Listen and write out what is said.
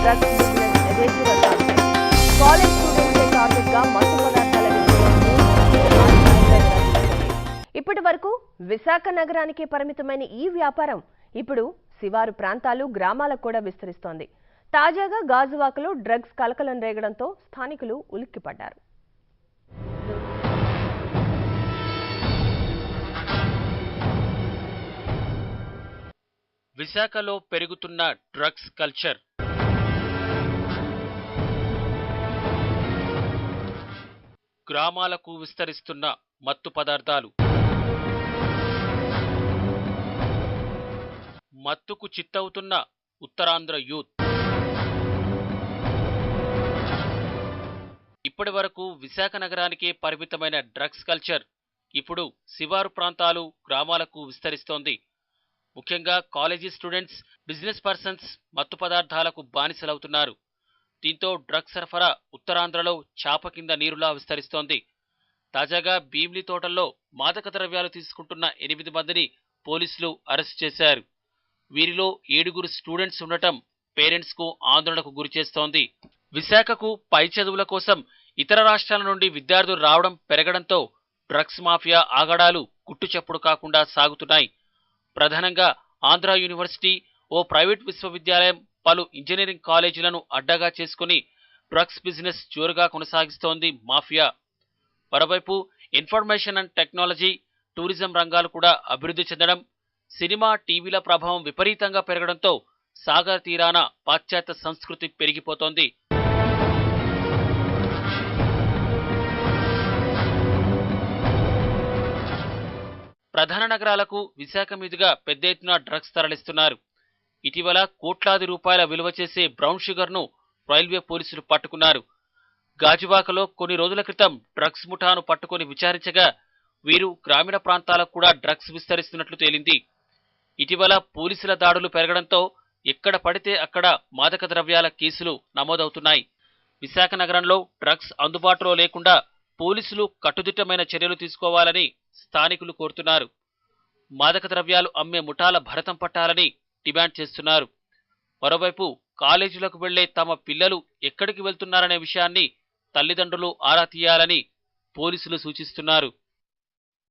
Drugs business యథేచ్ఛగా సాగుతాయి. College స్టూడెంట్సే target గా మత్తు పదార్థాల ఇప్పటి వరకు విశాఖ నగరానికి పరిమితమైన ఈ వ్యాపారం ఇప్పుడు శివారు ప్రాంతాలు, గ్రామాలకు కూడా విస్తరిస్తోంది. తాజాగా గాజువాకలో డ్రగ్స్ కలకలం రేగడంతో స్థానికులు ఉలిక్కిపడ్డారు. విశాఖలో పెరుగుతున్న డ్రగ్స్ కల్చర్, గ్రామాలకు విస్తరిస్తున్న మత్తు పదార్థాలు, మత్తుకు చిత్తవుతున్న ఉత్తరాంధ్ర యూత్. ఇప్పటి వరకు విశాఖ నగరానికే పరిమితమైన డ్రగ్స్ కల్చర్ ఇప్పుడు శివారు ప్రాంతాలు, గ్రామాలకు విస్తరిస్తోంది. ముఖ్యంగా కాలేజీ స్టూడెంట్స్, బిజినెస్ పర్సన్స్ మత్తు పదార్థాలకు బానిసలవుతున్నారు. దీంతో డ్రగ్స్ సరఫరా ఉత్తరాంధ్రలో చాప కింద నీరులా విస్తరిస్తోంది. తాజాగా భీమిలి తోటల్లో మాదక ద్రవ్యాలు తీసుకుంటున్న 8 మందిని పోలీసులు అరెస్ట్ చేశారు. వీరిలో 7 స్టూడెంట్స్ ఉండటం పేరెంట్స్ కు ఆందోళనకు గురిచేస్తోంది. విశాఖకు పై చదువుల కోసం ఇతర రాష్ట్రాల నుండి విద్యార్థులు రావడం పెరగడంతో డ్రగ్స్ మాఫియా ఆగడాలు గుట్టుచప్పుడు కాకుండా సాగుతున్నాయి. ప్రధానంగా ఆంధ్ర యూనివర్సిటీ, ఓ ప్రైవేట్ విశ్వవిద్యాలయం, పలు ఇంజనీరింగ్ కాలేజీలను అడ్డాగా చేసుకుని డ్రగ్స్ బిజినెస్ జోరుగా కొనసాగిస్తోంది మాఫియా. మరోవైపు ఇన్ఫర్మేషన్ అండ్ టెక్నాలజీ, టూరిజం రంగాలు కూడా అభివృద్ధి చెందడం, సినిమా, టీవీల ప్రభావం విపరీతంగా పెరగడంతో సాగర్ తీరాన పాశ్చాత్య సంస్కృతి పెరిగిపోతోంది. ప్రధాన నగరాలకు విశాఖ మీదుగా పెద్ద ఎత్తున డ్రగ్స్ తరలిస్తున్నారు. ఇటీవల కోట్లాది రూపాయల విలువ చేసే బ్రౌన్ షుగర్ ను రైల్వే పోలీసులు పట్టుకున్నారు. గాజువాకలో కొన్ని రోజుల క్రితం డ్రగ్స్ ముఠాను పట్టుకుని విచారించగా వీరు గ్రామీణ ప్రాంతాలకు కూడా డ్రగ్స్ విస్తరిస్తున్నట్లు తేలింది. ఇటీవల పోలీసుల దాడులు పెరగడంతో ఎక్కడ పడితే అక్కడ మాదక ద్రవ్యాల కేసులు నమోదవుతున్నాయి. విశాఖ నగరంలో డ్రగ్స్ అందుబాటులో లేకుండా పోలీసులు కట్టుదిట్టమైన చర్యలు తీసుకోవాలని స్థానికులు కోరుతున్నారు. మాదక ద్రవ్యాలు అమ్మే ముఠాల భరతం పట్టాలని డిమాండ్ చేస్తున్నారు. మరోవైపు కాలేజీలకు వెళ్లే తమ పిల్లలు ఎక్కడికి వెళ్తున్నారనే విషయాన్ని తల్లిదండ్రులు ఆరా తీయాలని పోలీసులు సూచిస్తున్నారు.